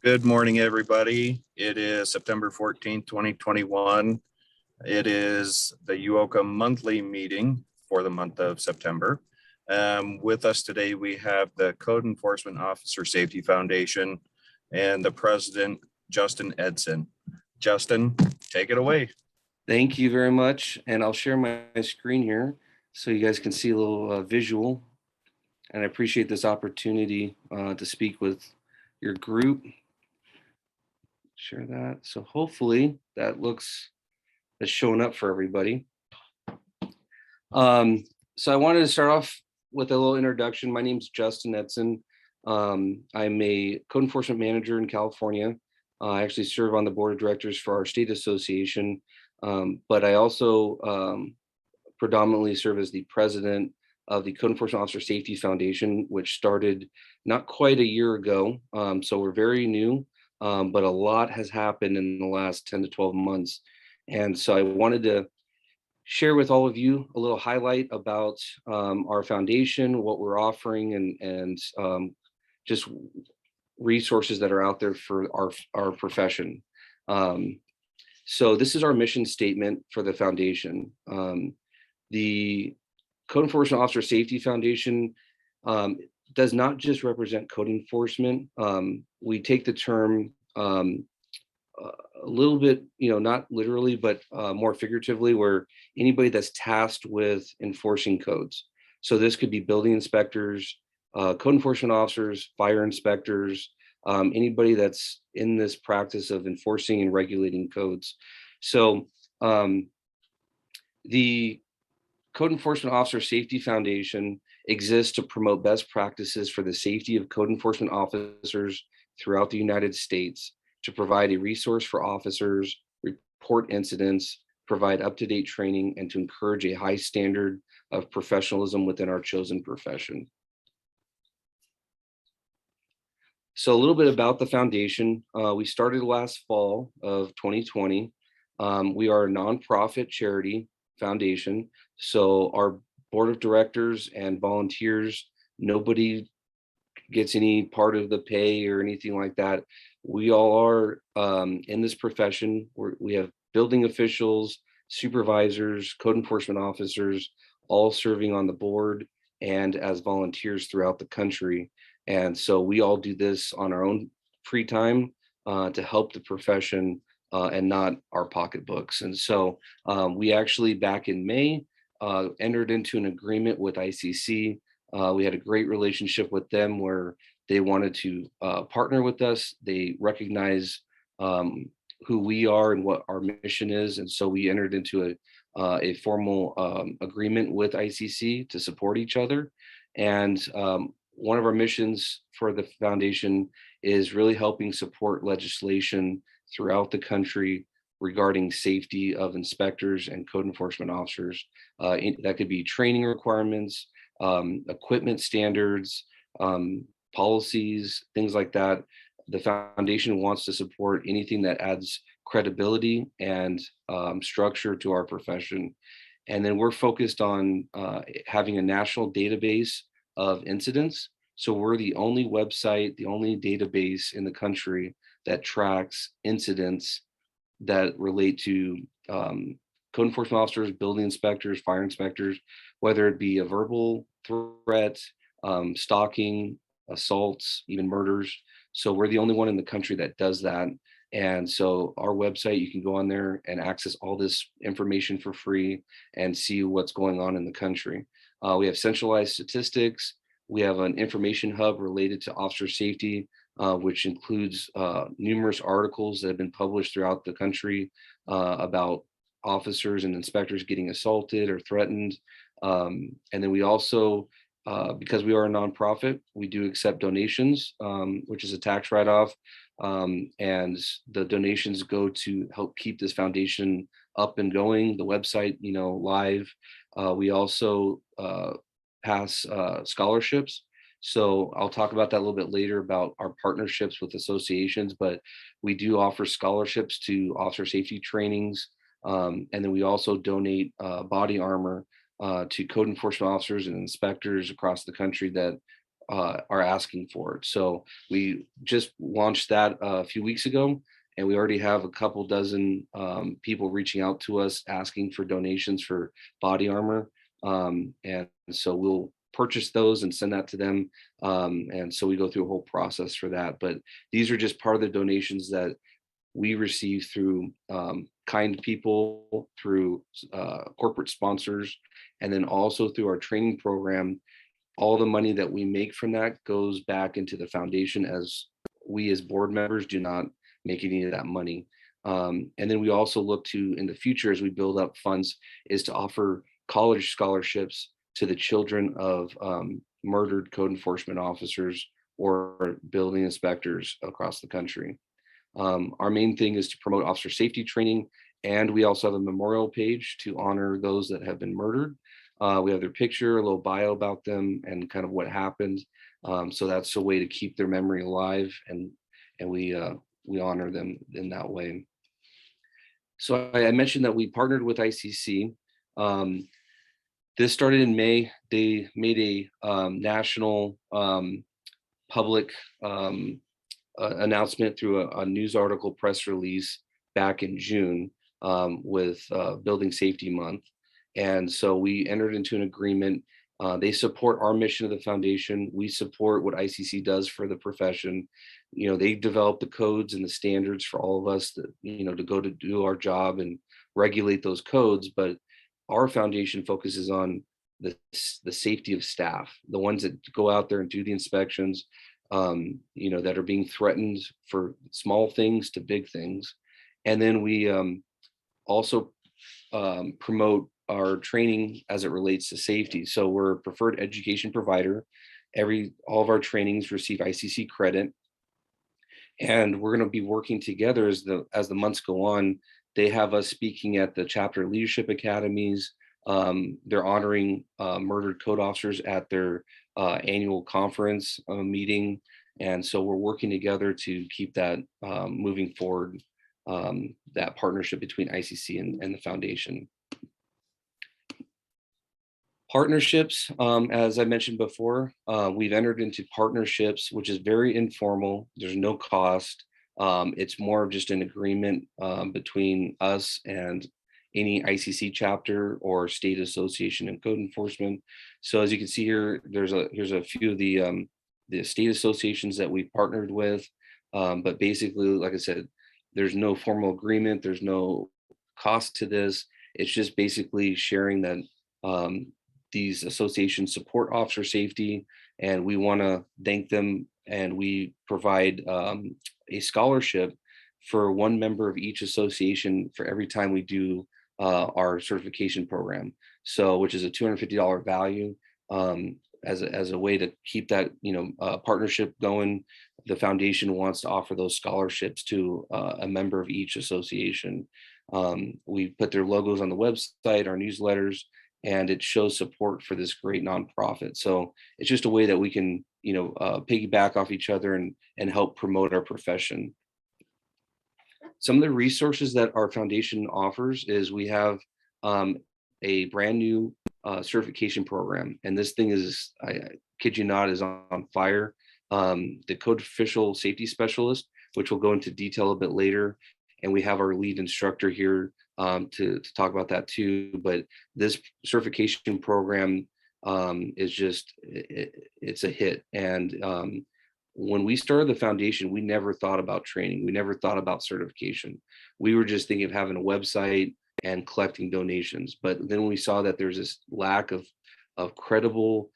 Good morning, everybody. It is September 14th, 2021. It is the UOCA monthly meeting for the month of September. With us today, we have the Code Enforcement Officer Safety Foundation and the president, Justin Edson. Justin, take it away. Thank you very much. And I'll share my screen here so you guys can see a little visual. And I appreciate this opportunity to speak with your group. Share that. So hopefully that's showing up for everybody. So I wanted to start off with a little introduction. My name is Justin Edson. I'm a code enforcement manager in California. I actually serve on the board of directors for our state association, but I also predominantly serve as the president of the Code Enforcement Officer Safety Foundation, which started not quite a year ago. So we're very new, but a lot has happened in the last 10 to 12 months. And so I wanted to share with all of you a little highlight about our foundation, what we're offering, and just resources that are out there for our profession. So this is our mission statement for the foundation. The Code Enforcement Officer Safety Foundation does not just represent code enforcement. We take the term a little bit, not literally, but more figuratively, where anybody that's tasked with enforcing codes. So this could be building inspectors, code enforcement officers, fire inspectors, anybody that's in this practice of enforcing and regulating codes. So the Code Enforcement Officer Safety Foundation exists to promote best practices for the safety of code enforcement officers throughout the United States, to provide a resource for officers, report incidents, provide up-to-date training, and to encourage a high standard of professionalism within our chosen profession. So a little bit about the foundation. We started last fall of 2020. We are a nonprofit charity foundation. So our board of directors and volunteers, nobody gets any part of the pay or anything like that. We all are in this profession. We have building officials, supervisors, code enforcement officers, all serving on the board and as volunteers throughout the country. And so we all do this on our own free time to help the profession and not our pocketbooks. And so we actually, back in May, entered into an agreement with ICC. We had a great relationship with them where they wanted to partner with us. They recognize who we are and what our mission is. And so we entered into a formal agreement with ICC to support each other. And one of our missions for the foundation is really helping support legislation throughout the country regarding safety of inspectors and code enforcement officers. That could be training requirements, equipment standards, policies, things like that. The foundation wants to support anything that adds credibility and structure to our profession. And then we're focused on having a national database of incidents. So we're the only website, the only database in the country that tracks incidents that relate to code enforcement officers, building inspectors, fire inspectors, whether it be a verbal threat, stalking, assaults, even murders. So we're the only one in the country that does that. And so our website, you can go on there and access all this information for free and see what's going on in the country. We have centralized statistics. We have an information hub related to officer safety, which includes numerous articles that have been published throughout the country about officers and inspectors getting assaulted or threatened. And then we also, because we are a nonprofit, we do accept donations, which is a tax write-off. And the donations go to help keep this foundation up and going, the website, live. We also pass scholarships. So I'll talk about that a little bit later about our partnerships with associations, but we do offer scholarships to officer safety trainings. And then we also donate body armor to code enforcement officers and inspectors across the country that are asking for it. So we just launched that a few weeks ago, and we already have a couple dozen people reaching out to us asking for donations for body armor. And so we'll purchase those and send that to them. And so we go through a whole process for that. But these are just part of the donations that we receive through kind people, through corporate sponsors, and then also through our training program. All the money that we make from that goes back into the foundation, as we as board members do not make any of that money. And then we also look to, in the future, as we build up funds, is to offer college scholarships to the children of murdered code enforcement officers or building inspectors across the country. Our main thing is to promote officer safety training, and we also have a memorial page to honor those that have been murdered. We have their picture, a little bio about them, and kind of what happened. So that's a way to keep their memory alive, and we honor them in that way. So I mentioned that we partnered with ICC. This started in May. They made a national public announcement through a news article press release back in June with Building Safety Month. And so we entered into an agreement. They support our mission of the foundation. We support what ICC does for the profession. You know, they develop the codes and the standards for all of us that, you know, to go to do our job and regulate those codes. But our foundation focuses on the safety of staff, the ones that go out there and do the inspections, you know, that are being threatened for small things to big things. And then we also promote our training as it relates to safety. So we're a preferred education provider. All of our trainings receive ICC credit, and we're going to be working together as the months go on. They have us speaking at the chapter leadership academies. They're honoring murdered code officers at their annual conference meeting. And so we're working together to keep that moving forward, that partnership between ICC and the foundation. Partnerships, as I mentioned before, we've entered into partnerships, which is very informal. There's no cost. It's more of just an agreement between us and any ICC chapter or state association in code enforcement. So as you can see here, here's a few of the state associations that we've partnered with. But basically, like I said, there's no formal agreement. There's no cost to this. It's just basically sharing that these associations support officer safety, and we want to thank them. And we provide a scholarship for one member of each association for every time we do our certification program. So, which is a $250 value, as a way to keep that, you know, partnership going. The foundation wants to offer those scholarships to a member of each association. We put their logos on the website, our newsletters, and it shows support for this great nonprofit. So it's just a way that we can, you know, piggyback off each other and help promote our profession. Some of the resources that our foundation offers is we have a brand new certification program, and this thing is, I kid you not, is on fire. The Code Official Safety Specialist, which we'll go into detail a bit later, and we have our lead instructor here to talk about that too. But this certification program is just, it's a hit. And when we started the foundation, we never thought about training. We never thought about certification. We were just thinking of having a website and collecting donations. But then when we saw that there's this lack of credible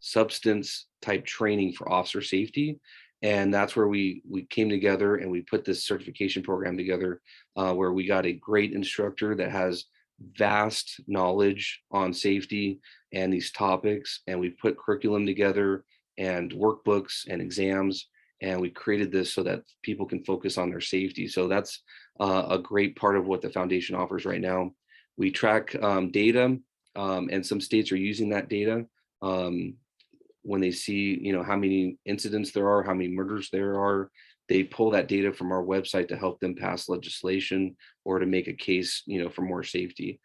substance type training for officer safety, and that's where we came together and we put this certification program together, where we got a great instructor that has vast knowledge on safety and these topics, and we put curriculum together and workbooks and exams, and we created this so that people can focus on their safety. So that's a great part of what the foundation offers right now. We track data, and some states are using that data. When they see, you know, how many incidents there are, how many murders there are, they pull that data from our website to help them pass legislation or to make a case, you know, for more safety.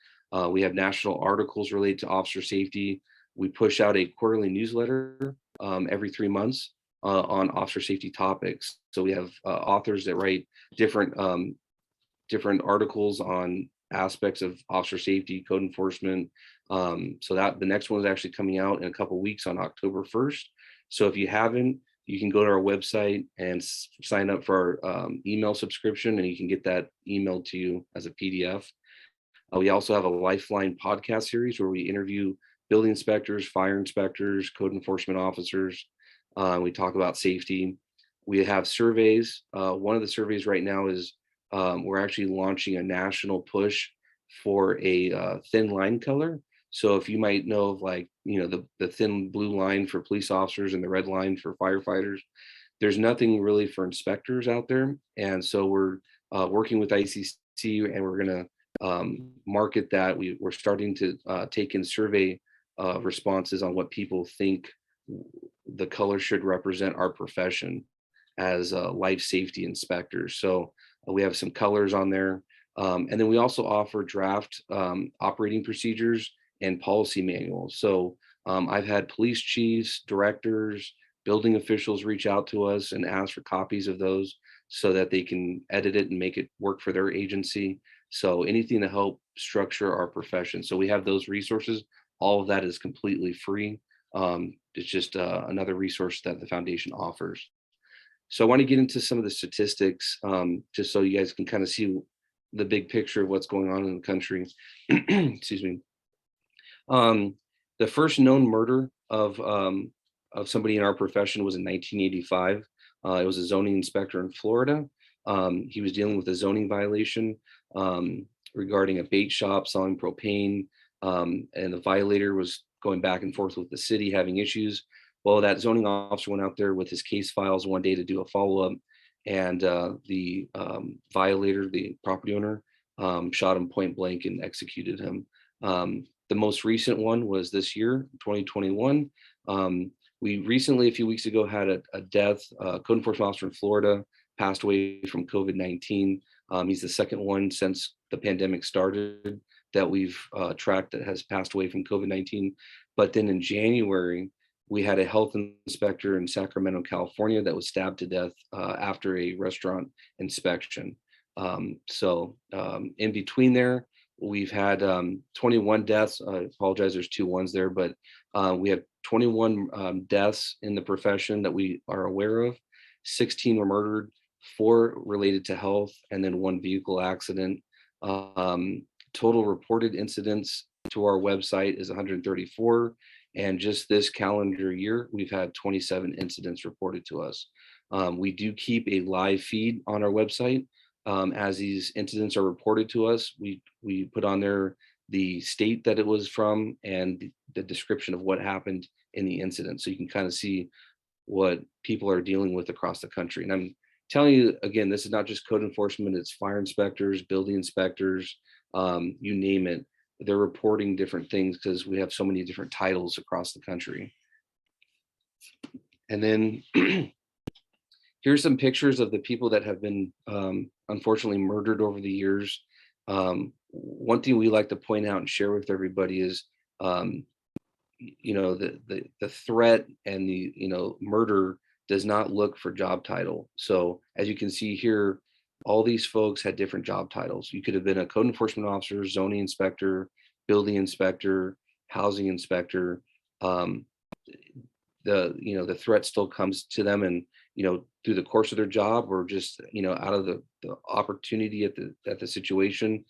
We have national articles related to officer safety. We push out a quarterly newsletter every 3 months on officer safety topics. So we have authors that write different different articles on aspects of officer safety, code enforcement. So that the next one is actually coming out in a couple weeks on October 1st. So if you haven't, you can go to our website and sign up for our email subscription, and you can get that emailed to you as a PDF. We also have a Lifeline podcast series where we interview building inspectors, fire inspectors, code enforcement officers. We talk about safety. We have surveys. One of the surveys right now is we're actually launching a national push for a thin line color. So if you might know of, like, the thin blue line for police officers and the red line for firefighters, there's nothing really for inspectors out there. And so we're working with ICC, and we're going to market that. We're starting to take in survey responses on what people think the color should represent our profession as life safety inspectors. So we have some colors on there. And then we also offer draft operating procedures and policy manuals. So I've had police chiefs, directors, building officials reach out to us and ask for copies of those so that they can edit it and make it work for their agency. So anything to help structure our profession. So we have those resources. All of that is completely free. It's just another resource that the foundation offers. So I want to get into some of the statistics, just so you guys can kind of see the big picture of what's going on in the country. Excuse me. The first known murder of somebody in our profession was in 1985. It was a zoning inspector in Florida. He was dealing with a zoning violation regarding a bait shop selling propane, and the violator was going back and forth with the city, having issues. Well, that zoning officer went out there with his case files one day to do a follow-up, and the violator, the property owner, shot him point blank and executed him. The most recent one was this year, 2021. We recently, a few weeks ago, had a death. Code enforcement officer in Florida passed away from COVID-19. He's the second one since the pandemic started that we've tracked that has passed away from COVID-19. But then in January, we had a health inspector in Sacramento, California, that was stabbed to death after a restaurant inspection. In between there, we've had 21 deaths. I apologize, there's 2 ones there, but we have 21 deaths in the profession that we are aware of. 16 were murdered, 4 related to health, and then 1 vehicle accident. Total reported incidents to our website is 134. And just this calendar year, we've had 27 incidents reported to us. We do keep a live feed on our website. As these incidents are reported to us, we put on there the state that it was from and the description of what happened in the incident. So you can kind of see what people are dealing with across the country. And I'm telling you, again, this is not just code enforcement, it's fire inspectors, building inspectors, you name it. They're reporting different things because we have so many different titles across the country. And then here's some pictures of the people that have been unfortunately murdered over the years. One thing we like to point out and share with everybody is, the threat and the murder does not look for job title. So as you can see here, all these folks had different job titles. You could have been a code enforcement officer, zoning inspector, building inspector, housing inspector. The threat still comes to them, and through the course of their job, or just out of the opportunity at the situation.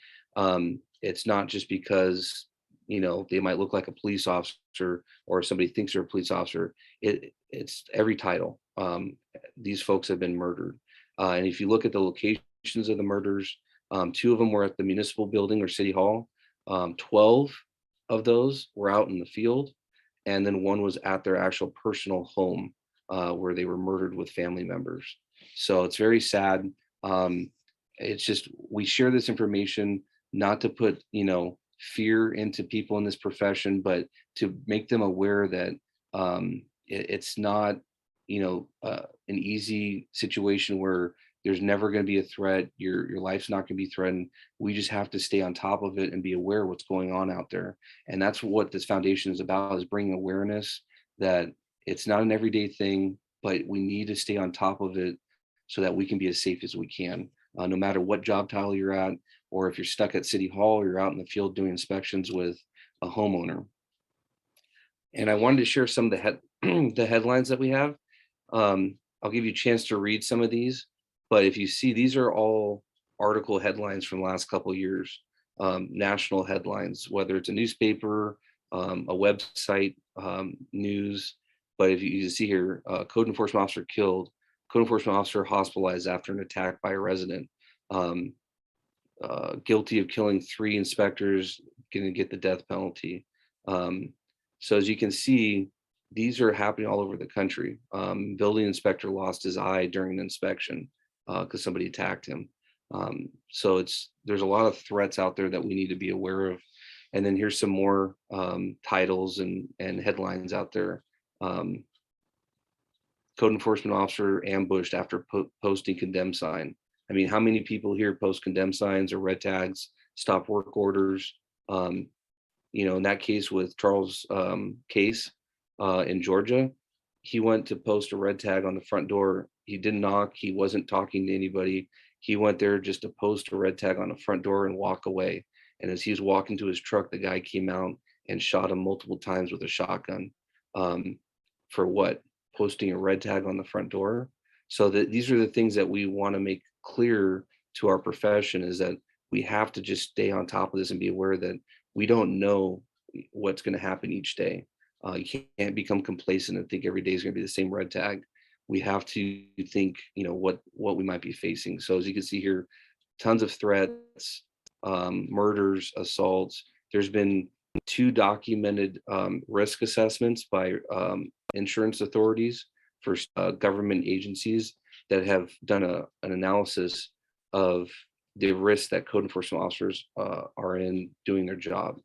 It's not just because they might look like a police officer or somebody thinks they're a police officer. It's every title. These folks have been murdered. And if you look at the locations of the murders, 2 of them were at the municipal building or city hall. 12 of those were out in the field. And then 1 was at their actual personal home where they were murdered with family members. So it's very sad. It's just, we share this information not to put, fear into people in this profession, but to make them aware that it's not, an easy situation where there's never going to be a threat. Your life's not going to be threatened. We just have to stay on top of it and be aware of what's going on out there. And that's what this foundation is about, is bringing awareness that It's not an everyday thing, but we need to stay on top of it so that we can be as safe as we can, no matter what job title you're at, or if you're stuck at City Hall or you're out in the field doing inspections with a homeowner. And I wanted to share some of the headlines that we have. I'll give you a chance to read some of these, but if you see, these are all article headlines from the last couple of years, national headlines, whether it's a newspaper, a website, news. But if you see here, code enforcement officer killed, code enforcement officer hospitalized after an attack by a resident, guilty of killing 3 inspectors, going to get the death penalty. So as you can see, these are happening all over the country. Building inspector lost his eye during an inspection because somebody attacked him. So there's a lot of threats out there that we need to be aware of. And then here's some more titles and headlines out there. Code enforcement officer ambushed after posting condemned sign. I mean, how many people here post condemned signs or red tags, stop work orders? In that case with Charles' case in Georgia, he went to post a red tag on the front door. He didn't knock. He wasn't talking to anybody. He went there just to post a red tag on the front door and walk away. And as he was walking to his truck, the guy came out and shot him multiple times with a shotgun. For what? Posting a red tag on the front door. So these are the things that we want to make clear to our profession, is that we have to just stay on top of this and be aware that we don't know what's going to happen each day. You can't become complacent and think every day is going to be the same red tag. We have to think, what we might be facing. So as you can see here, tons of threats, murders, assaults. There's been 2 documented risk assessments by insurance authorities for government agencies that have done an analysis of the risks that code enforcement officers are in doing their job.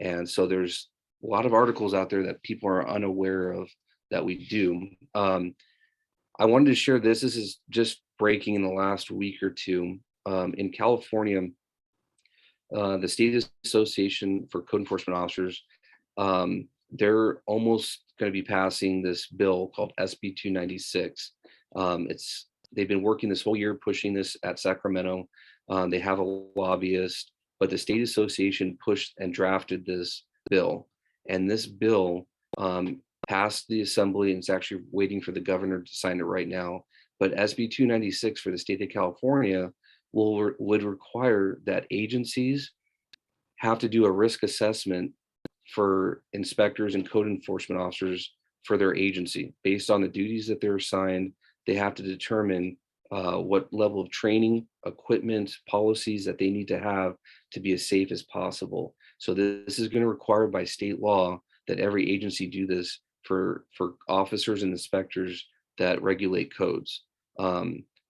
And so there's a lot of articles out there that people are unaware of that we do. I wanted to share this. This is just breaking in the last week or two. In California, the State Association for Code Enforcement Officers, they're almost going to be passing this bill called SB 296. They've been working this whole year pushing this at Sacramento. They have a lobbyist, but the State Association pushed and drafted this bill. And this bill passed the assembly, and it's actually waiting for the governor to sign it right now. But SB 296 for the state of California would require that agencies have to do a risk assessment for inspectors and code enforcement officers for their agency. Based on the duties that they're assigned, they have to determine what level of training, equipment, policies that they need to have to be as safe as possible. So this is going to require by state law that every agency do this for officers and inspectors that regulate codes.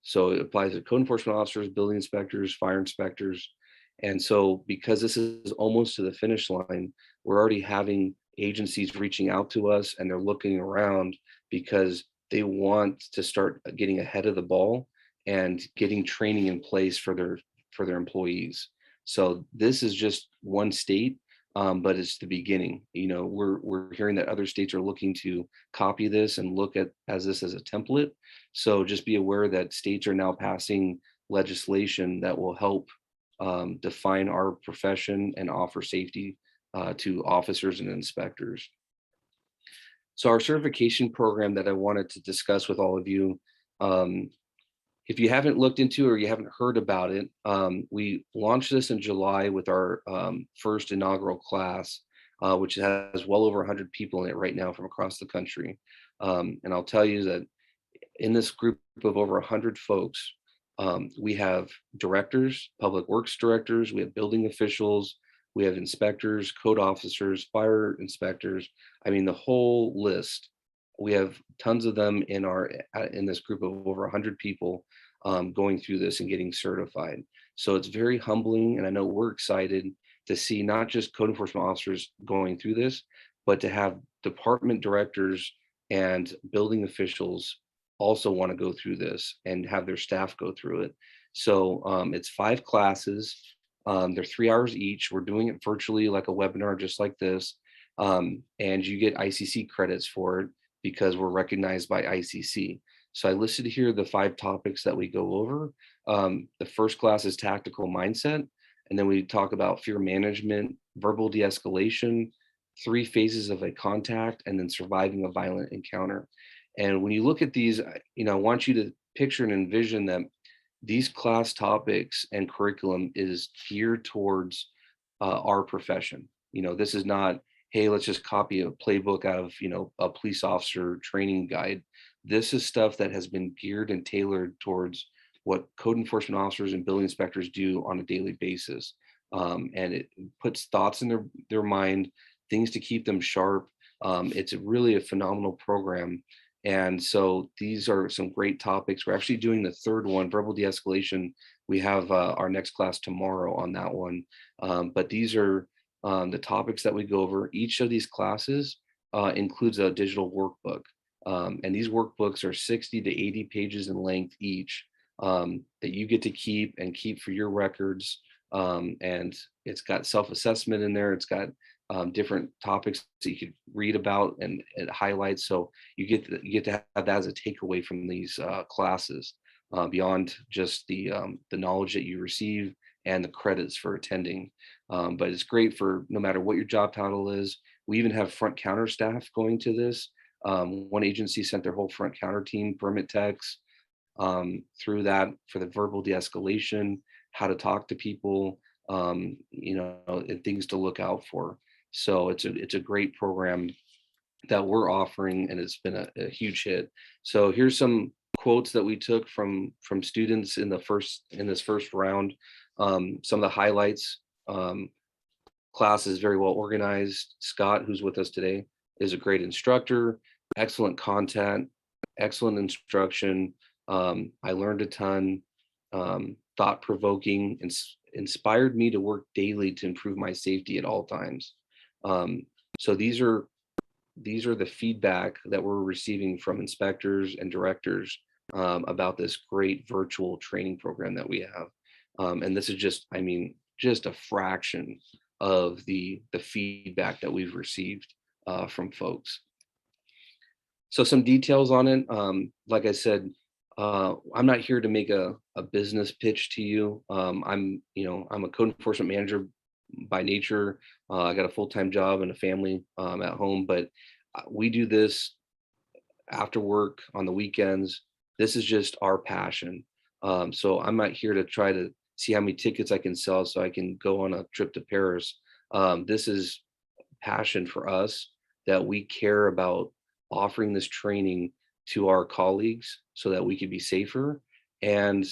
So it applies to code enforcement officers, building inspectors, fire inspectors. And so because this is almost to the finish line, we're already having agencies reaching out to us, and they're looking around because they want to start getting ahead of the ball and getting training in place for their employees. So this is just one state, but it's the beginning. We're hearing that other states are looking to copy this and look at this as a template. So just be aware that states are now passing legislation that will help define our profession and offer safety to officers and inspectors. So our certification program that I wanted to discuss with all of you, if you haven't looked into or you haven't heard about it, we launched this in July with our first inaugural class, which has well over 100 people in it right now from across the country. And I'll tell you that in this group of over 100 folks, we have directors, public works directors, we have building officials, we have inspectors, code officers, fire inspectors. I mean, the whole list. We have tons of them in this group of over 100 people going through this and getting certified. So it's very humbling, and I know we're excited to see not just code enforcement officers going through this, but to have department directors and building officials also want to go through this and have their staff go through it. So it's 5 classes. They're 3 hours each. We're doing it virtually like a webinar, just like this. And you get ICC credits for it. because we're recognized by ICC. So I listed here the 5 topics that we go over. The first class is tactical mindset, and then we talk about fear management, verbal de-escalation, 3 phases of a contact, and then surviving a violent encounter. And when you look at these, I want you to picture and envision that these class topics and curriculum is geared towards our profession. This is not, hey, let's just copy a playbook out of, a police officer training guide. This is stuff that has been geared and tailored towards what code enforcement officers and building inspectors do on a daily basis. And it puts thoughts in their mind, things to keep them sharp. It's really a phenomenal program. And so these are some great topics. We're actually doing the 3rd one, verbal de-escalation. We have our next class tomorrow on that one. But these are the topics that we go over. Each of these classes includes a digital workbook. And these workbooks are 60 to 80 pages in length each, that you get to keep for your records. And it's got self-assessment in there. It's got different topics that you could read about, and it highlights. So you get to have that as a takeaway from these classes, beyond just the knowledge that you receive and the credits for attending. But it's great for no matter what your job title is. We even have front counter staff going to this. One agency sent their whole front counter team, permit techs, through that for the verbal de-escalation, how to talk to people, and things to look out for. So it's a great program that we're offering, and it's been a huge hit. So here's some quotes that we took from students in this first round. Some of the highlights: class is very well organized. Scott, who's with us today, is a great instructor. Excellent content, excellent instruction. I learned a ton. Thought-provoking, inspired me to work daily to improve my safety at all times. So these are the feedback that we're receiving from inspectors and directors about this great virtual training program that we have. And this is just a fraction of the feedback that we've received from folks. So some details on it. Like I said, I'm not here to make a business pitch to you. I'm a code enforcement manager by nature. I got a full-time job and a family at home, but we do this after work on the weekends. This is just our passion. So I'm not here to try to see how many tickets I can sell so I can go on a trip to Paris. This is passion for us, that we care about offering this training to our colleagues so that we could be safer, and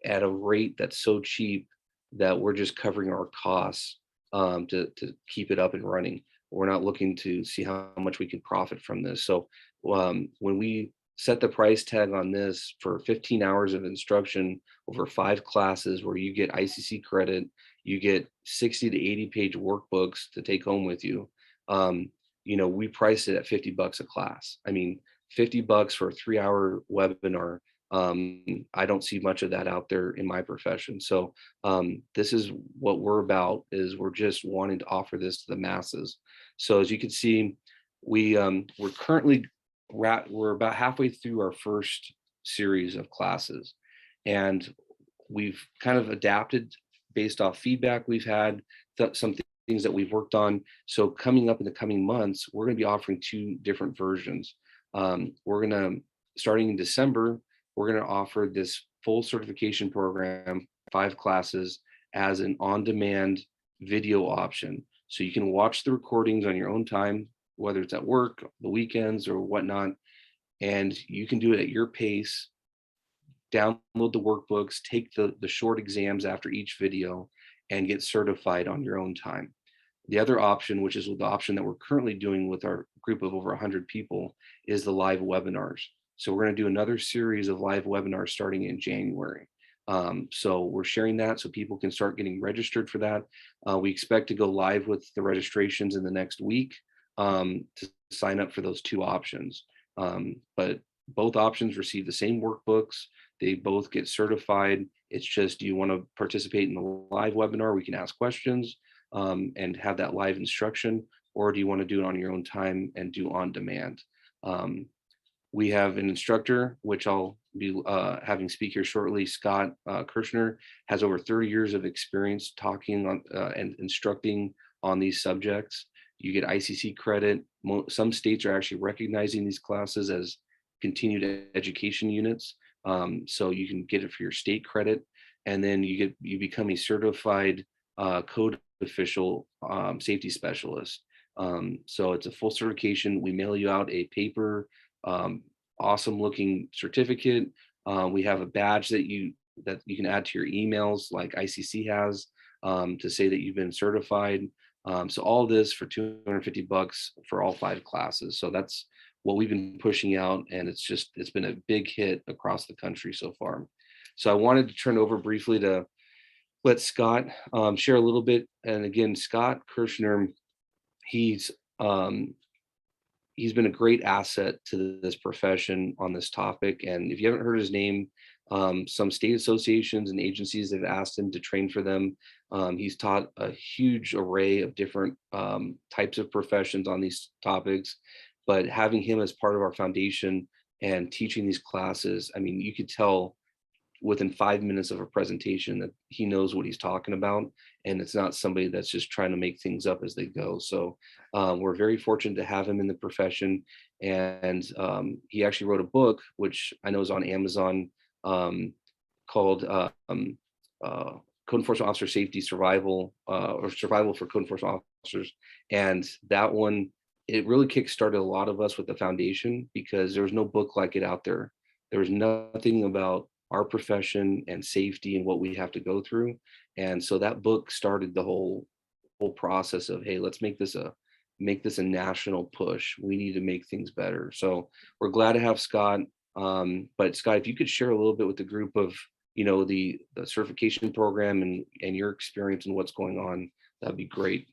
at a rate that's so cheap that we're just covering our costs to keep it up and running. We're not looking to see how much we can profit from this. So when we set the price tag on this for 15 hours of instruction over 5 classes where you get ICC credit, you get 60 to 80 page workbooks to take home with you. We price it at $50 a class. I mean, $50 for a 3-hour webinar. I don't see much of that out there in my profession. So this is what we're about, is we're just wanting to offer this to the masses. So as you can see, we're about halfway through our first series of classes, and we've kind of adapted based off feedback we've had, some things that we've worked on. So coming up in the coming months, we're going to be offering 2 different versions. Starting in December, we're going to offer this full certification program, 5 classes, as an on-demand video option. So you can watch the recordings on your own time, whether it's at work, the weekends, or whatnot, and you can do it at your pace. Download the workbooks, take the short exams after each video, and get certified on your own time. The other option, which is the option that we're currently doing with our group of over 100 people, is the live webinars. So we're going to do another series of live webinars starting in January. So we're sharing that so people can start getting registered for that. We expect to go live with the registrations in the next week to sign up for those 2 options. But both options receive the same workbooks. They both get certified. It's just, do you want to participate in the live webinar? We can ask questions and have that live instruction, or do you want to do it on your own time and do on demand? We have an instructor, which I'll be having speak here shortly. Scott Kirshner has over 30 years of experience talking on and instructing on these subjects. You get ICC credit. Some states are actually recognizing these classes as continued education units. So you can get it for your state credit. And then you become a certified code official safety specialist. So it's a full certification. We mail you out a paper, awesome looking certificate. We have a badge that you can add to your emails, like ICC has, to say that you've been certified. So all this for $250 for all 5 classes. So that's what we've been pushing out, and it's been a big hit across the country so far. So I wanted to turn over briefly to let Scott share a little bit. And again, Scott Kirshner, he's been a great asset to this profession on this topic. And if you haven't heard his name, some state associations and agencies have asked him to train for them. He's taught a huge array of different types of professions on these topics, but having him as part of our foundation and teaching these classes, I mean, you could tell within 5 minutes of a presentation that he knows what he's talking about, and it's not somebody that's just trying to make things up as they go. So we're very fortunate to have him in the profession, and he actually wrote a book, which I know is on Amazon, called Code Enforcement Officer Safety Survival, or Survival for Code Enforcement Officers. And that one, it really kickstarted a lot of us with the foundation, because there was no book like it out there. There was nothing about our profession and safety and what we have to go through. And so that book started the whole process of, hey, let's make this a national push. We need to make things better. So we're glad to have Scott. But Scott, if you could share a little bit with the group of, the certification program and your experience and what's going on, that'd be great.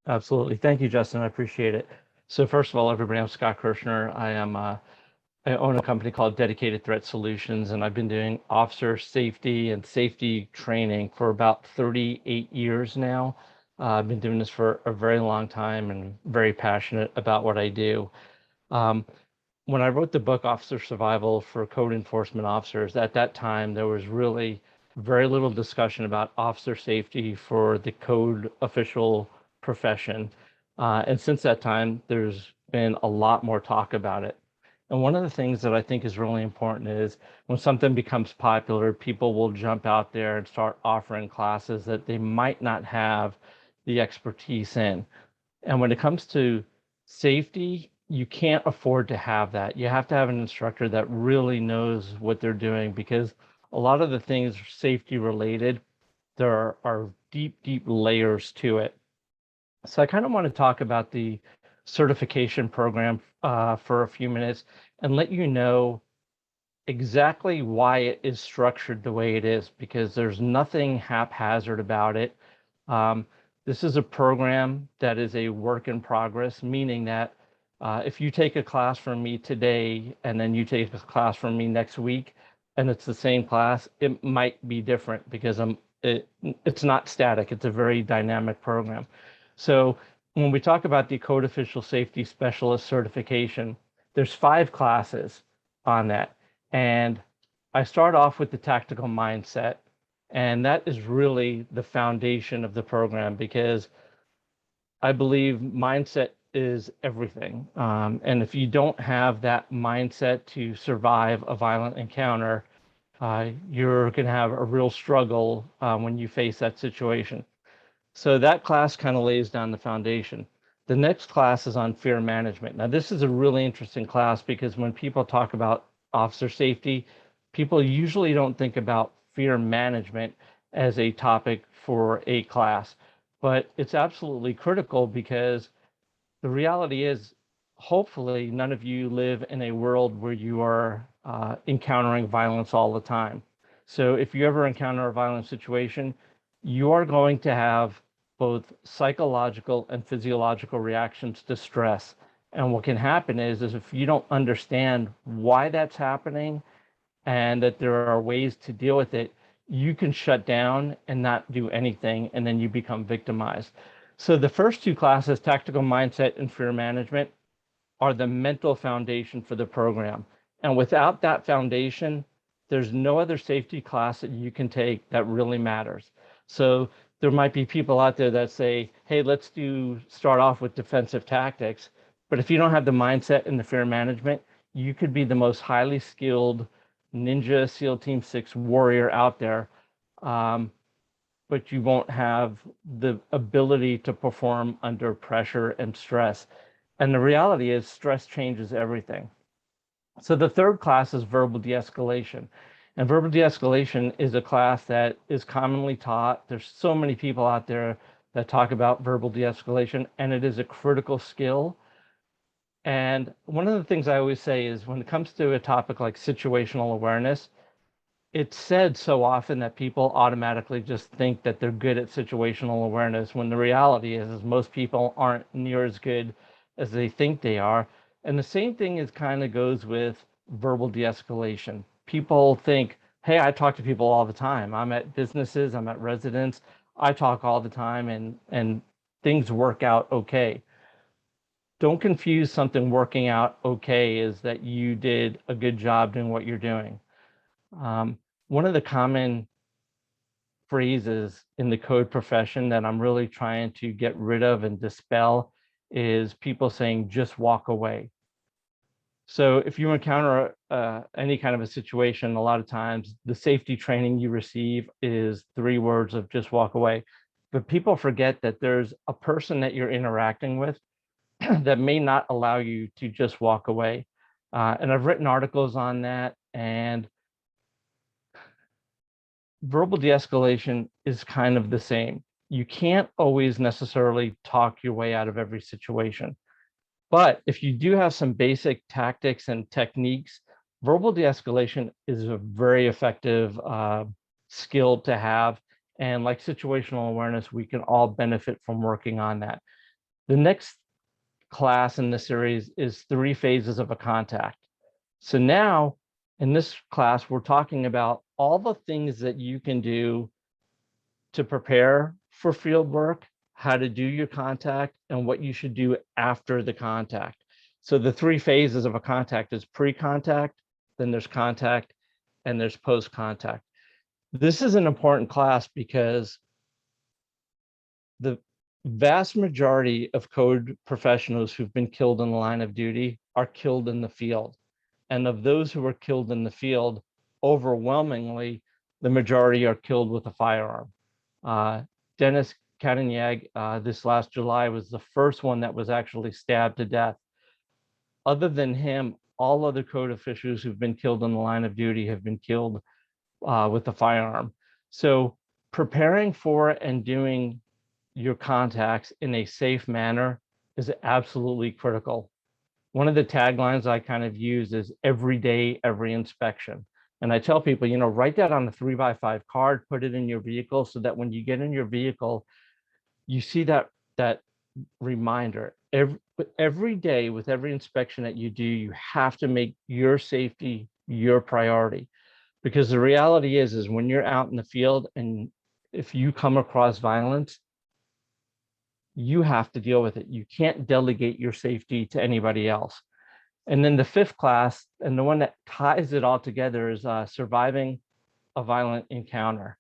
Absolutely. Thank you, Justin. I appreciate it. So first of all, everybody, I'm Scott Kirshner. I own a company called Dedicated Threat Solutions, and I've been doing officer safety and safety training for about 38 years now. I've been doing this for a very long time and very passionate about what I do. When I wrote the book, Officer Survival for Code Enforcement Officers, at that time, there was really very little discussion about officer safety for the code official profession. And since that time, there's been a lot more talk about it. And one of the things that I think is really important is when something becomes popular, people will jump out there and start offering classes that they might not have the expertise in. And when it comes to safety, you can't afford to have that. You have to have an instructor that really knows what they're doing, because a lot of the things safety related, there are deep, deep layers to it. So I kind of want to talk about the certification program for a few minutes and let you know exactly why it is structured the way it is, because there's nothing haphazard about it. This is a program that is a work in progress, meaning that if you take a class from me today and then you take a class from me next week and it's the same class, it might be different, because it's not static. It's a very dynamic program. So when we talk about the Code Official Safety Specialist certification, there's 5 classes on that. And I start off with the tactical mindset. And that is really the foundation of the program, because I believe mindset is everything. And if you don't have that mindset to survive a violent encounter, you're going to have a real struggle when you face that situation. So that class kind of lays down the foundation. The next class is on fear management. Now, this is a really interesting class, because when people talk about officer safety, people usually don't think about fear management as a topic for a class, but it's absolutely critical, because the reality is, hopefully, none of you live in a world where you are encountering violence all the time. So if you ever encounter a violent situation, you are going to have both psychological and physiological reactions to stress. And what can happen is if you don't understand why that's happening and that there are ways to deal with it, you can shut down and not do anything, and then you become victimized. So the first 2 classes, tactical mindset and fear management, are the mental foundation for the program. And without that foundation, there's no other safety class that you can take that really matters. So there might be people out there that say, hey, let's start off with defensive tactics. But if you don't have the mindset and the fear management, you could be the most highly skilled Ninja SEAL Team 6 warrior out there, but you won't have the ability to perform under pressure and stress. And the reality is stress changes everything. So the third class is verbal de-escalation. And verbal de-escalation is a class that is commonly taught. There's so many people out there that talk about verbal de-escalation, and it is a critical skill. And one of the things I always say is when it comes to a topic like situational awareness, it's said so often that people automatically just think that they're good at situational awareness, when the reality is most people aren't near as good as they think they are. And the same thing is kind of goes with verbal de-escalation. People think, hey, I talk to people all the time. I'm at businesses, I'm at residents, I talk all the time, and things work out okay. Don't confuse something working out okay is that you did a good job doing what you're doing. One of the common phrases in the code profession that I'm really trying to get rid of and dispel is people saying, just walk away. So if you encounter any kind of a situation, a lot of times the safety training you receive is 3 words of just walk away. But people forget that there's a person that you're interacting with that may not allow you to just walk away. And I've written articles on that, and verbal de-escalation is kind of the same. You can't always necessarily talk your way out of every situation. But if you do have some basic tactics and techniques, verbal de-escalation is a very effective skill to have. And like situational awareness, we can all benefit from working on that. The next class in the series is 3 phases of a contact. So now in this class, we're talking about all the things that you can do to prepare for field work, how to do your contact, and what you should do after the contact. So the 3 phases of a contact is pre-contact, then there's contact, and there's post-contact. This is an important class because the vast majority of code professionals who've been killed in the line of duty are killed in the field. And of those who are killed in the field, overwhelmingly, the majority are killed with a firearm. Dennis Kataniag, this last July, was the first one that was actually stabbed to death. Other than him, all other code officials who've been killed in the line of duty have been killed with a firearm. So preparing for and doing your contacts in a safe manner is absolutely critical. One of the taglines I kind of use is every day, every inspection. And I tell people, you know, write that on a 3x5 card, put it in your vehicle so that when you get in your vehicle, you see that reminder. Every day with every inspection that you do, you have to make your safety your priority. Because the reality is when you're out in the field and if you come across violence, you have to deal with it. You can't delegate your safety to anybody else. And then the 5th class, and the one that ties it all together, is surviving a violent encounter.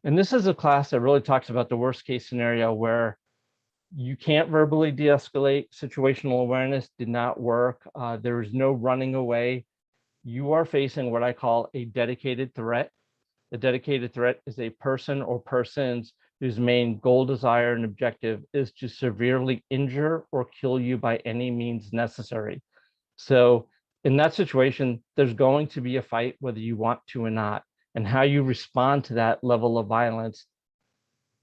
And this is a class that really talks about the worst case scenario where you can't verbally de-escalate. Situational awareness did not work. There is no running away. You are facing what I call a dedicated threat. The dedicated threat is a person or persons whose main goal, desire, and objective is to severely injure or kill you by any means necessary. So in that situation, there's going to be a fight whether you want to or not. And how you respond to that level of violence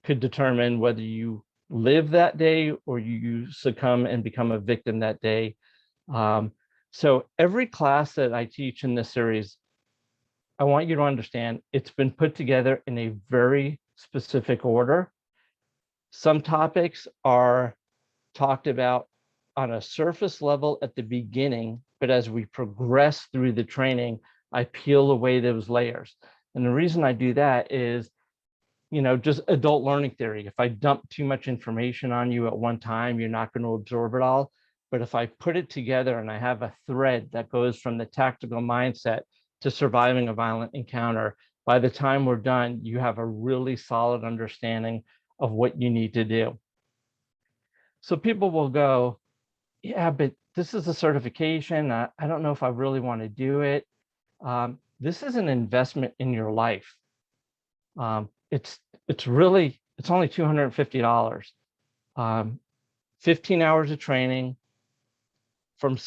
could determine whether you live that day or you succumb and become a victim that day. So every class that I teach in this series, I want you to understand it's been put together in a very specific order. Some topics are talked about on a surface level at the beginning, but as we progress through the training, I peel away those layers. And the reason I do that is, you know, just adult learning theory. If I dump too much information on you at one time, you're not going to absorb it all. But if I put it together and I have a thread that goes from the tactical mindset to surviving a violent encounter, by the time we're done, you have a really solid understanding of what you need to do. So people will go, yeah, but this is a certification. I don't know if I really want to do it. This is an investment in your life. It's only $250. 15 hours of training from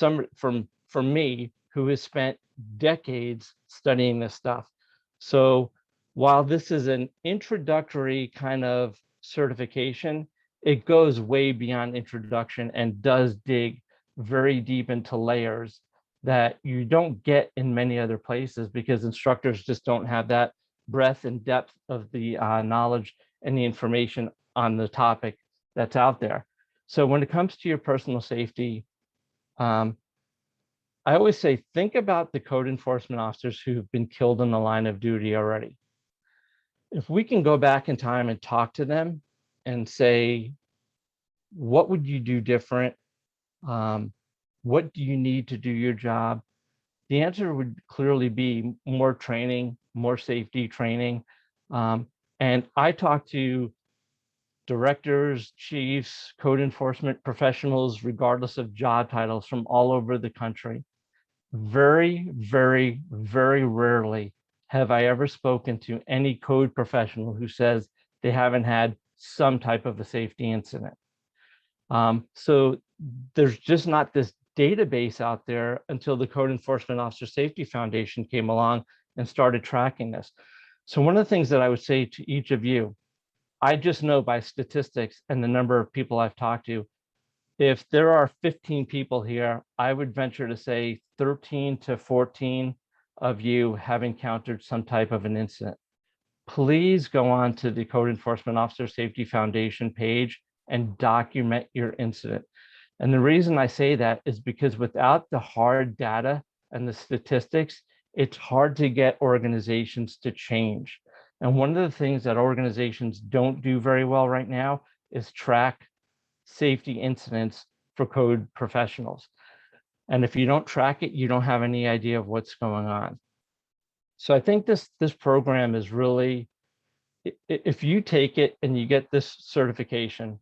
me, who has spent decades studying this stuff. So while this is an introductory kind of certification, it goes way beyond introduction and does dig very deep into layers that you don't get in many other places, because instructors just don't have that breadth and depth of the knowledge and the information on the topic that's out there. So when it comes to your personal safety, I always say, think about the code enforcement officers who've been killed in the line of duty already. If we can go back in time and talk to them and say, what would you do different? What do you need to do your job? The answer would clearly be more training, more safety training. And I talk to directors, chiefs, code enforcement professionals, regardless of job titles, from all over the country. Very, very, very rarely have I ever spoken to any code professional who says they haven't had some type of a safety incident. So there's just not this database out there until the Code Enforcement Officer Safety Foundation came along and started tracking this. So one of the things that I would say to each of you, I just know by statistics and the number of people I've talked to, if there are 15 people here, I would venture to say 13 to 14 of you have encountered some type of an incident. Please go on to the Code Enforcement Officer Safety Foundation page and document your incident. And the reason I say that is because without the hard data and the statistics, it's hard to get organizations to change. And one of the things that organizations don't do very well right now is track safety incidents for code professionals. And if you don't track it, you don't have any idea of what's going on. So I think this program is really, if you take it and you get this certification,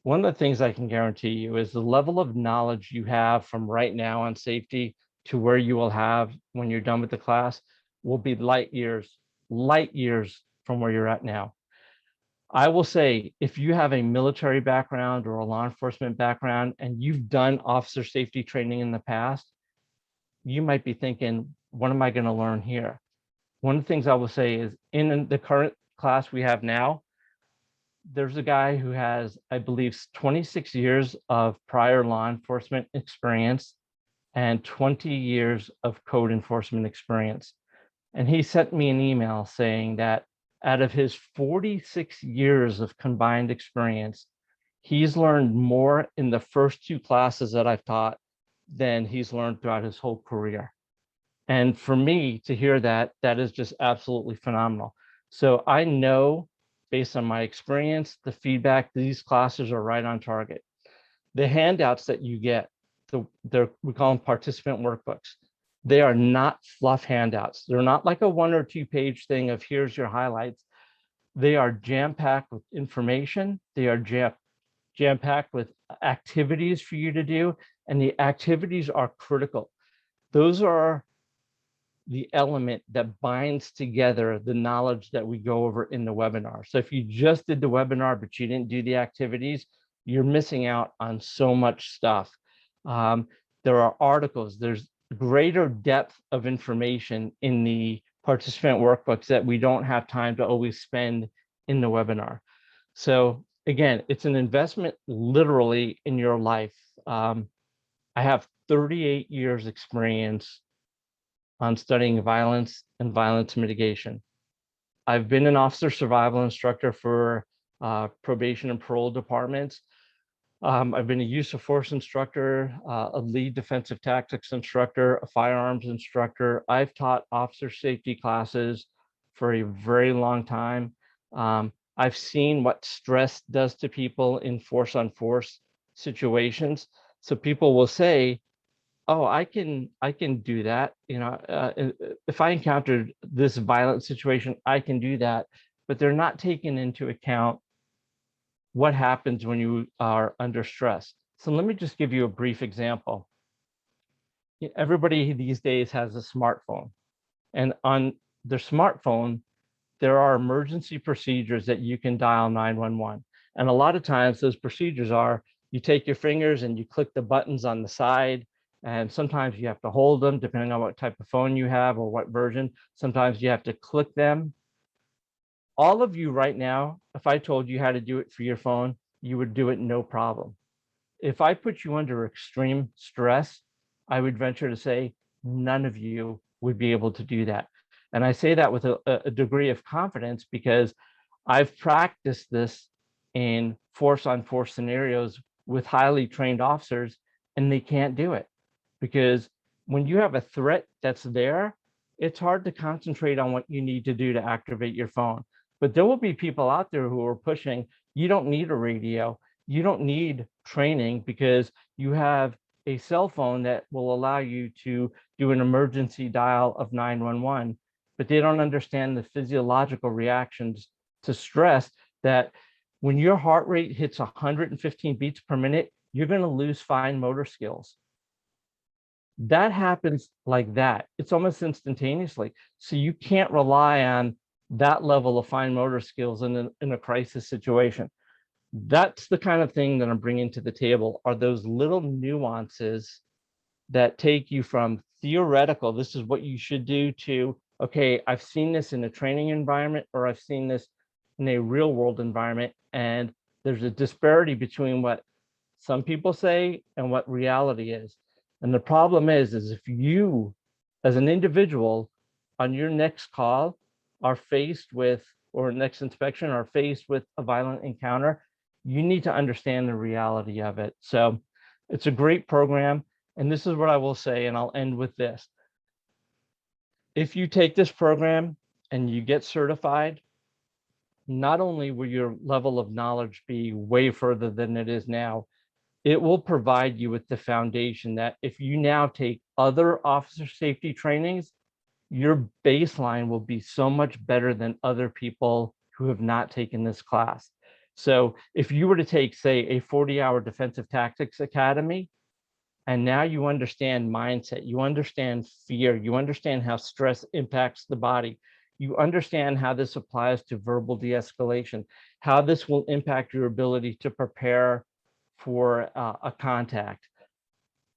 one of the things I can guarantee you is the level of knowledge you have from right now on safety to where you will have when you're done with the class will be light years from where you're at now. I will say, if you have a military background or a law enforcement background and you've done officer safety training in the past, you might be thinking, what am I going to learn here? One of the things I will say is, in the current class we have now, there's a guy who has, I believe, 26 years of prior law enforcement experience and 20 years of code enforcement experience. And he sent me an email saying that out of his 46 years of combined experience, he's learned more in the first 2 classes that I've taught than he's learned throughout his whole career. And for me to hear that, that is just absolutely phenomenal. So I know, based on my experience, the feedback, these classes are right on target. The handouts that you get, we call them participant workbooks. They are not fluff handouts. They're not like a 1 or 2 page thing of here's your highlights. They are jam-packed with information. They are jam-packed with activities for you to do. And the activities are critical. Those are the element that binds together the knowledge that we go over in the webinar. So if you just did the webinar, but you didn't do the activities, you're missing out on so much stuff. There are articles, there's greater depth of information in the participant workbooks that we don't have time to always spend in the webinar. So again, it's an investment literally in your life. I have 38 years experience on studying violence and violence mitigation. I've been an officer survival instructor for probation and parole departments. I've been a use of force instructor, a lead defensive tactics instructor, a firearms instructor. I've taught officer safety classes for a very long time. I've seen what stress does to people in force on force situations. So people will say, oh, I can do that. If I encountered this violent situation, I can do that. But they're not taking into account what happens when you are under stress. So let me just give you a brief example. Everybody these days has a smartphone, and on their smartphone, there are emergency procedures that you can dial 911. And a lot of times those procedures are, you take your fingers and you click the buttons on the side, and sometimes you have to hold them depending on what type of phone you have or what version. Sometimes you have to click them. All of you right now, if I told you how to do it for your phone, you would do it no problem. If I put you under extreme stress, I would venture to say none of you would be able to do that. And I say that with a degree of confidence because I've practiced this in force-on-force scenarios with highly trained officers, and they can't do it. Because when you have a threat that's there, it's hard to concentrate on what you need to do to activate your phone. But there will be people out there who are pushing, you don't need a radio, you don't need training because you have a cell phone that will allow you to do an emergency dial of 911, but they don't understand the physiological reactions to stress that when your heart rate hits 115 beats per minute, you're going to lose fine motor skills. That happens like that. It's almost instantaneously. So you can't rely on that level of fine motor skills in a crisis situation. That's the kind of thing that I'm bringing to the table, are those little nuances that take you from theoretical, this is what you should do, to, okay, I've seen this in a training environment, or I've seen this in a real world environment. And there's a disparity between what some people say and what reality is. And the problem is if you, as an individual, on your next call are faced with, or next inspection are faced with a violent encounter, you need to understand the reality of it. So it's a great program. And this is what I will say, and I'll end with this. If you take this program and you get certified, not only will your level of knowledge be way further than it is now, it will provide you with the foundation that if you now take other officer safety trainings, your baseline will be so much better than other people who have not taken this class. So if you were to take, say, a 40-hour defensive tactics academy, and now you understand mindset, you understand fear, you understand how stress impacts the body, you understand how this applies to verbal de-escalation, how this will impact your ability to prepare for a contact.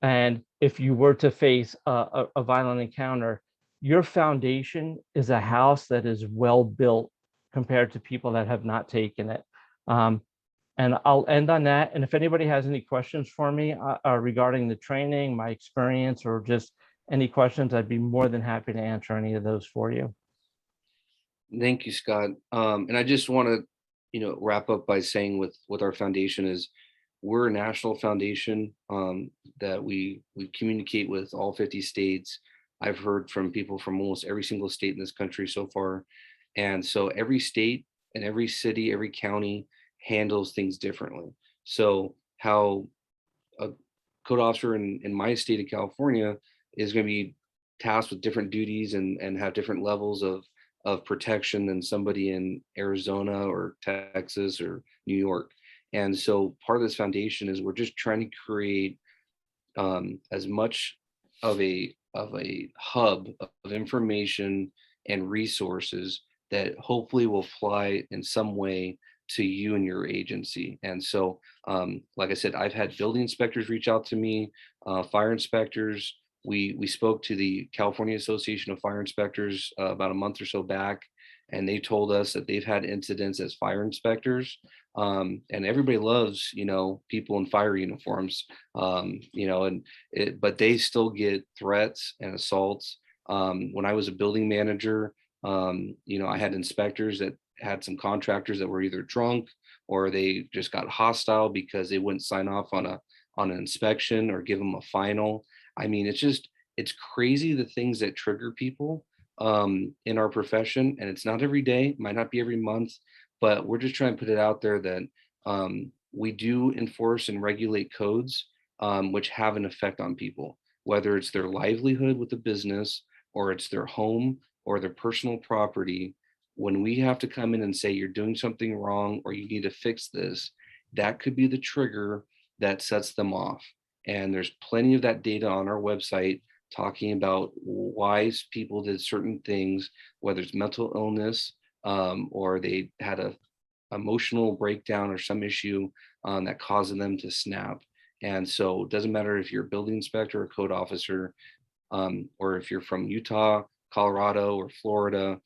And if you were to face a violent encounter, your foundation is a house that is well built compared to people that have not taken it. And I'll end on that. And if anybody has any questions for me regarding the training, my experience, or just any questions, I'd be more than happy to answer any of those for you. Thank you, Scott. And I just want to, wrap up by saying with our foundation is we're a national foundation that we communicate with all 50 states. I've heard from people from almost every single state in this country so far. And so every state and every city, every county handles things differently. So how a code officer in my state of California is going to be tasked with different duties and have different levels of protection than somebody in Arizona or Texas or New York. And so part of this foundation is we're just trying to create as much of a hub of information and resources that hopefully will fly in some way to you and your agency. And so, like I said, I've had building inspectors reach out to me, fire inspectors. We spoke to the California Association of Fire Inspectors about a month or so back, and they told us that they've had incidents as fire inspectors. And everybody loves, people in fire uniforms, but they still get threats and assaults. When I was a building manager, I had inspectors that had some contractors that were either drunk or they just got hostile because they wouldn't sign off on an inspection or give them a final. I mean, it's crazy the things that trigger people in our profession. And it's not every day, might not be every month, but we're just trying to put it out there that we do enforce and regulate codes. which have an effect on people, whether it's their livelihood with the business or it's their home or their personal property. When we have to come in and say you're doing something wrong or you need to fix this, that could be the trigger that sets them off. And there's plenty of that data on our website talking about why people did certain things, whether it's mental illness or they had a emotional breakdown or some issue that caused them to snap. And so it doesn't matter if you're a building inspector or code officer, or if you're from Utah, Colorado, or Florida,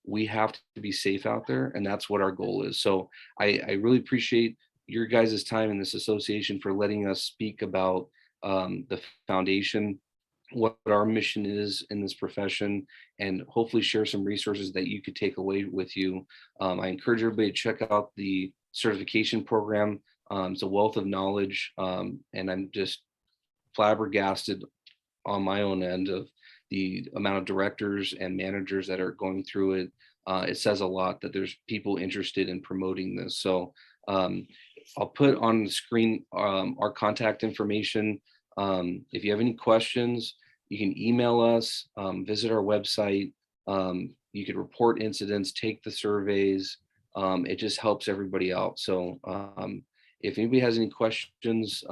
we have to be safe out there. And that's what our goal is. So I really appreciate your guys' time in this association for letting us speak about the foundation, what our mission is in this profession, and hopefully share some resources that you could take away with you. I encourage everybody to check out the certification program. It's a wealth of knowledge, and I'm just flabbergasted on my own end of the amount of directors and managers that are going through it. It says a lot that there's people interested in promoting this. So I'll put on the screen our contact information. If you have any questions, you can email us, visit our website. You could report incidents, take the surveys. It just helps everybody out. So if anybody has any questions,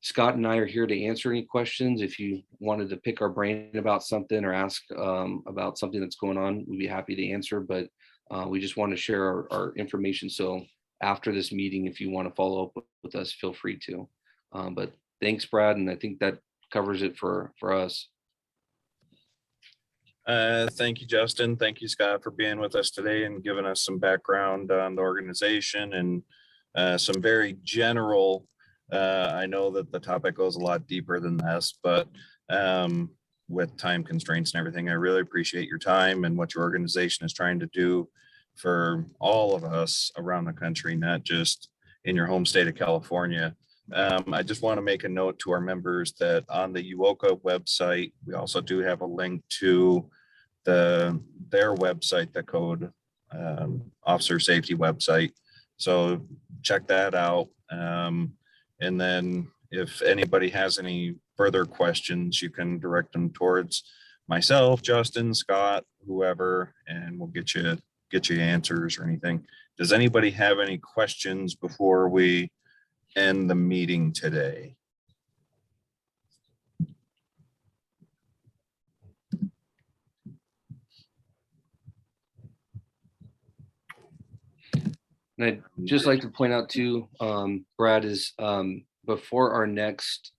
Scott and I are here to answer any questions. If you wanted to pick our brain about something or ask about something that's going on, we'd be happy to answer, but we just want to share our information. So after this meeting, if you want to follow up with us, feel free to. But thanks, Brad. And I think that covers it for us. Thank you, Justin. Thank you, Scott, for being with us today and giving us some background on the organization and some very general. I know that the topic goes a lot deeper than this, but with time constraints and everything, I really appreciate your time and what your organization is trying to do for all of us around the country, not just in your home state of California. I just want to make a note to our members that on the UOCA website, we also do have a link to their website, the code officer safety website. So check that out. And then if anybody has any further questions, you can direct them towards myself, Justin, Scott, whoever, and we'll get you answers or anything. Does anybody have any questions before we end the meeting today? And I'd just like to point out too, Brad, is before our next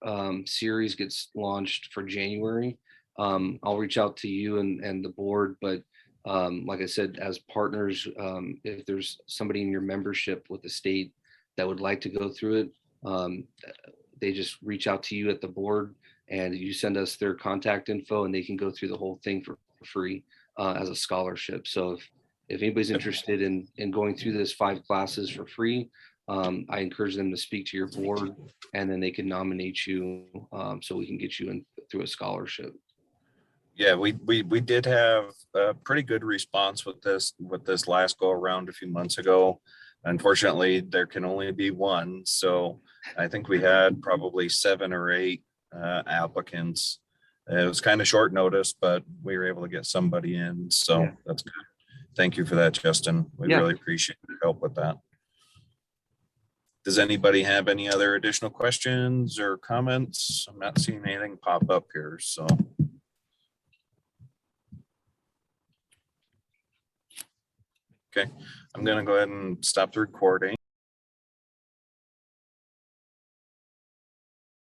series gets launched for January, I'll reach out to you and the board. But like I said, as partners, if there's somebody in your membership with the state that would like to go through it, they just reach out to you at the board and you send us their contact info and they can go through the whole thing for free as a scholarship. So if anybody's interested in going through this 5 classes for free, I encourage them to speak to your board and then they can nominate you so we can get you in through a scholarship. Yeah, we did have a pretty good response with this last go around a few months ago. Unfortunately, there can only be one. So I think we had probably 7 or 8 applicants. It was kind of short notice, but we were able to get somebody in. So yeah. That's good. Thank you for that, Justin. We really appreciate your help with that. Does anybody have any other additional questions or comments? I'm not seeing anything pop up here, so. Okay, I'm gonna go ahead and stop the recording.